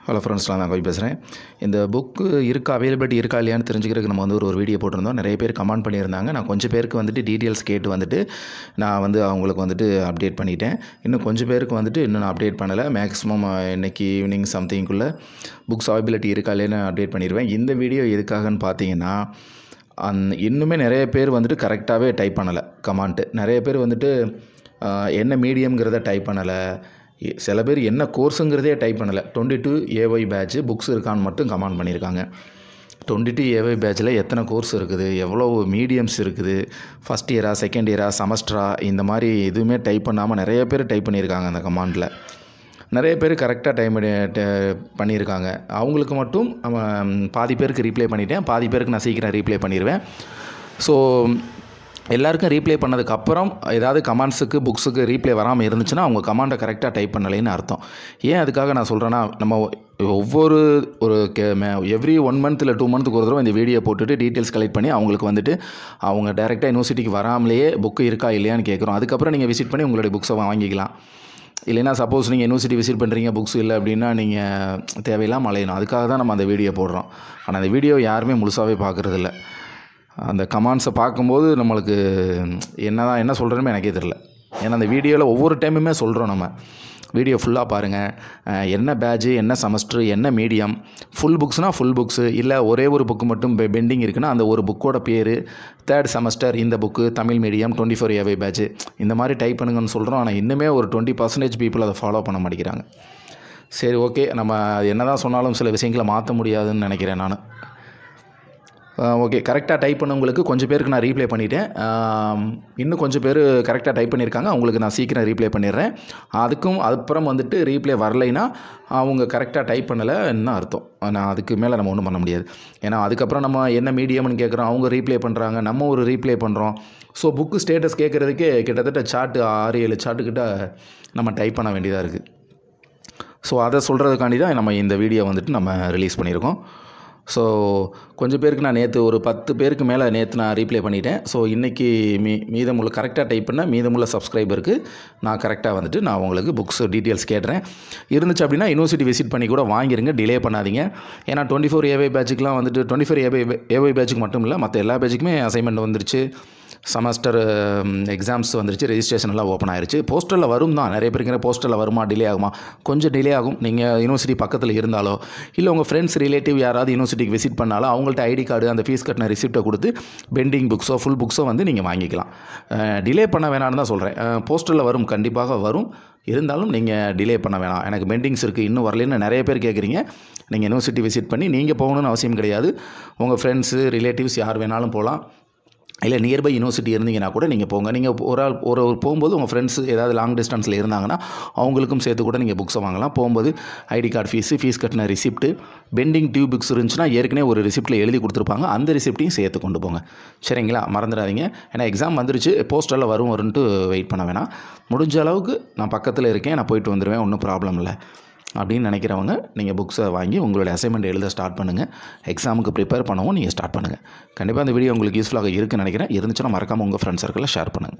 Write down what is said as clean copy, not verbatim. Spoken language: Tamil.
ஹலோ ஃப்ரெண்ட்ஸ், நான் கவி பேசுகிறேன். இந்த புக்கு அவைலபிலிட்டி இருக்கா இல்லையான்னு தெரிஞ்சுக்கிறதுக்கு நம்ம வந்து ஒரு வீடியோ போட்டிருந்தோம். நிறைய பேர் கமெண்ட் பண்ணியிருந்தாங்க. நான் கொஞ்சம் பேருக்கு வந்துட்டு டீட்டெயில்ஸ் கேட்டு நான் அவங்களுக்கு அப்டேட் பண்ணிட்டேன். இன்னும் கொஞ்சம் பேருக்கு இன்னும் நான் அப்டேட் பண்ணலை. மேக்ஸிமம் இன்றைக்கி ஈவினிங் சம்திங்குள்ளே புக்ஸ் அவைலபிலிட்டி இருக்கா இல்லைன்னு அப்டேட் பண்ணிடுவேன். இந்த வீடியோ எதுக்காகன்னு பார்த்தீங்கன்னா, இன்னுமே நிறைய பேர் கரெக்டாகவே டைப் பண்ணலை கமெண்ட்டு. நிறைய பேர் என்ன மீடியம்ங்கிறத டைப் பண்ணலை. சில பேர் என்ன கோர்ஸுங்கிறதே டைப் பண்ணலை. 22 AY பேட்ச் புக்ஸ் இருக்கான்னு மட்டும் கமெண்ட் பண்ணியிருக்காங்க. 22 AY பேட்சில் எத்தனை கோர்ஸ் இருக்குது, எவ்வளோ மீடியம்ஸ் இருக்குது, ஃபஸ்ட் இயரா செகண்ட் இயரா செமஸ்டரா, இந்த மாதிரி எதுவுமே டைப் பண்ணாமல் நிறைய பேர் டைப் பண்ணியிருக்காங்க. அந்த கமெண்டில் நிறைய பேர் கரெக்டாக பண்ணியிருக்காங்க. அவங்களுக்கு மட்டும் பாதி பேருக்கு ரீப்ளை பண்ணிட்டேன், பாதி பேருக்கு நான் சீக்கிரம் ரீப்ளை பண்ணிடுவேன். ஸோ எல்லாருக்கும் ரீப்ளை பண்ணதுக்கப்புறம் ஏதாவது கமெண்ட்ஸுக்கு புக்ஸுக்கு ரீப்ளை வராமல் இருந்துச்சுன்னா அவங்க கமெண்ட்டை கரெக்டாக டைப் பண்ணலைன்னு அர்த்தம். ஏன் அதுக்காக நான் சொல்கிறேன்னா, நம்ம ஒவ்வொரு எவ்ரி 1 மந்த் இல்லை 2 மந்த்துக்கு ஒரு தடவை இந்த வீடியோ போட்டுட்டு டீட்டெயில்ஸ் கலெக்ட் பண்ணி அவங்களுக்கு அவங்க டேரெக்டாக யூனிவர்சிட்டிக்கு வராமலேயே புக்கு இருக்கா இல்லையான்னு கேட்குறோம். அதுக்கப்புறம் நீங்கள் விசிட் பண்ணி உங்களுடைய புக்ஸை வாங்கிக்கலாம். இல்லைனா சப்போஸ் நீங்கள் யூனிவர்சிட்டி விசிட் பண்ணுறீங்க, புக்ஸ் இல்லை அப்படின்னா நீங்கள் தேவையில்லாமல் அலையணும். அதுக்காக தான் நம்ம அந்த வீடியோ போடுறோம். ஆனால் அந்த வீடியோ யாருமே முழுசாகவே பார்க்குறதில்ல. அந்த கமெண்ட்ஸை பார்க்கும்போது நம்மளுக்கு என்ன சொல்கிறேன்னு எனக்கே தெரில. ஏன்னா அந்த வீடியோவில் ஒவ்வொரு டைமுமே சொல்கிறோம். நம்ம வீடியோ ஃபுல்லாக பாருங்கள். என்ன பேட்சு, என்ன செமஸ்டர், என்ன மீடியம், ஃபுல் புக்ஸ்னால் ஃபுல் புக்ஸு, இல்லை ஒரே ஒரு புக்கு மட்டும் பெண்டிங் இருக்குன்னா அந்த ஒரு புக்கோட பேர், 3rd செமஸ்டர் இந்த book, Tamil medium, 24 AY batch, இந்த மாதிரி டைப் பண்ணுங்கன்னு சொல்கிறோம். ஆனால் இன்னுமே ஒரு 20% பீப்புள் அதை ஃபாலோ பண்ண மாட்டேங்கிறாங்க. சரி, ஓகே, நம்ம என்ன தான் சொன்னாலும் சில விஷயங்களை மாற்ற முடியாதுன்னு நினைக்கிறேன் நான். ஓகே, கரெக்டாக டைப் பண்ணவங்களுக்கு கொஞ்சம் பேருக்கு நான் ரீப்ளை பண்ணிட்டேன். இன்னும் கொஞ்சம் பேர் கரெக்டாக டைப் பண்ணியிருக்காங்க. அவங்களுக்கு நான் சீக்கிரம் ரீப்ளை பண்ணிடுறேன். அதுக்கப்புறம் ரீப்ளை வரலைன்னா அவங்க கரெக்டாக டைப் பண்ணலைன்னு அர்த்தம். நான் அதுக்கு மேலே நம்ம ஒன்றும் பண்ண முடியாது. ஏன்னா அதுக்கப்புறம் நம்ம என்ன மீடியம்னு கேட்குறோம், அவங்க ரீப்ளை பண்ணுறாங்க, நம்ம ஒரு ரீப்ளை பண்ணுறோம். ஸோ புக்கு ஸ்டேட்டஸ் கேட்குறதுக்கே கிட்டத்தட்ட 6-7 சார்ட்டுக்கிட்ட நம்ம டைப் பண்ண வேண்டியதாக இருக்குது. ஸோ அதை சொல்கிறதுக்காண்டி தான் நம்ம இந்த வீடியோ நம்ம ரிலீஸ் பண்ணியிருக்கோம். ஸோ கொஞ்சம் பேருக்கு நான் நேற்று ஒரு 10 பேருக்கு மேலே நான் ரீப்ளை பண்ணிட்டேன். ஸோ இன்றைக்கி மீதமுள்ள கரெக்டாக டைப் பண்ண மீதமுள்ள சப்ஸ்கிரைபருக்கு நான் கரெக்டாக நான் உங்களுக்கு புக்ஸ் டீட்டெயில்ஸ் கேட்டுறேன். இருந்துச்சு அப்படின்னா யூனிவர்சிட்டி விசிட் பண்ணி கூட வாங்கிருங்க, டிலே பண்ணாதீங்க. ஏன்னா 24 AY பேட்சுக்கெலாம் 24 AY பேட்சுக்கு மட்டும் இல்லை, மற்ற எல்லா பேட்சுக்குமே அசைன்மெண்ட் வந்துருச்சு, செமஸ்டர் எக்ஸாம்ஸ் வந்துருச்சு, ரெஜிஸ்ட்ரேஷன் எல்லாம் ஓப்பன் ஆயிருச்சு. போஸ்டரில் வரும் தான். நிறைய பேருக்கு போஸ்டரில் வருமா, டிலே ஆகுமா? கொஞ்சம் டிலே ஆகும். நீங்கள் யூனிவர்சிட்டி பக்கத்தில் இருந்தாலோ இல்லை உங்கள் ஃப்ரெண்ட்ஸ் ரிலேட்டிவ் யாராவது யூனிவர்சிட்டிக்கு விசிட் பண்ணாலோ அவங்கள்ட்ட ஐடி கார்டு, அந்த ஃபீஸ் கட்டின ரிசிப்ட்டை கொடுத்து பெண்டிங் புக்ஸோ ஃபுல் புக்ஸோ நீங்கள் வாங்கிக்கலாம். டிலே பண்ண வேணான்னு தான் சொல்கிறேன். போஸ்டரில் வரும், கண்டிப்பாக வரும். இருந்தாலும் நீங்கள் டிலே பண்ண வேணாம். எனக்கு பெண்டிங்ஸ் இருக்குது, இன்னும் வரலன்னு நிறைய பேர் கேட்குறீங்க. நீங்கள் யூனிவர்சிட்டி விசிட் பண்ணி நீங்கள் போகணுன்னு அவசியம் கிடையாது. உங்கள் ஃப்ரெண்ட்ஸு ரிலேட்டிவ்ஸ் யார் வேணாலும் போகலாம். இல்லை நியர்பை யூனிவர்சிட்டி இருந்தீங்கன்னா கூட நீங்கள் போங்க. நீங்கள் ஒரு போகும்போது உங்கள் ஃப்ரெண்ட்ஸ் ஏதாவது லாங் டிஸ்டன்ஸில் இருந்தாங்கன்னா அவங்களுக்கும் சேர்த்து கூட நீங்கள் புக்ஸை வாங்கலாம். போகும்போது ஐடி கார்டு ஃபீஸ் கட்டின ரிசிப்ட்டு, பெண்டிங் டியூ புக்ஸ் இருந்துச்சுன்னா ஏற்கனவே ஒரு ரிசிப்ட்டில் எழுதி கொடுத்துருப்பாங்க, அந்த ரிசிப்ட்டையும் சேர்த்து கொண்டு போங்க. சரிங்களா? மறந்துடாதீங்க. ஏன்னா எக்ஸாம் வந்துருச்சு, போஸ்டரில் வரும்ன்ட்டு வெயிட் பண்ண வேணாம். முடிஞ்ச அளவுக்கு நான் பக்கத்தில் இருக்கேன், நான் போயிட்டு வந்துடுவேன், ஒன்றும் ப்ராப்ளம் இல்லை அப்படின்னு நினைக்கிறவங்க நீங்கள் புக்ஸை வாங்கி உங்களுடைய அசைன்மெண்ட் எழுத ஸ்டார்ட் பண்ணுங்கள். எக்ஸாமுக்கு ப்ரிப்பேர் பண்ணவும் நீங்கள் ஸ்டார்ட் பண்ணுங்கள். கண்டிப்பாக இந்த வீடியோ உங்களுக்கு யூஸ்ஃபுல்லாக இருக்குன்னு நினைக்கிறேன். இருந்துச்சுன்னா மறக்காமல் உங்கள் ஃப்ரெண்ட்ஸ் சர்க்கிளில் ஷேர் பண்ணுங்கள்.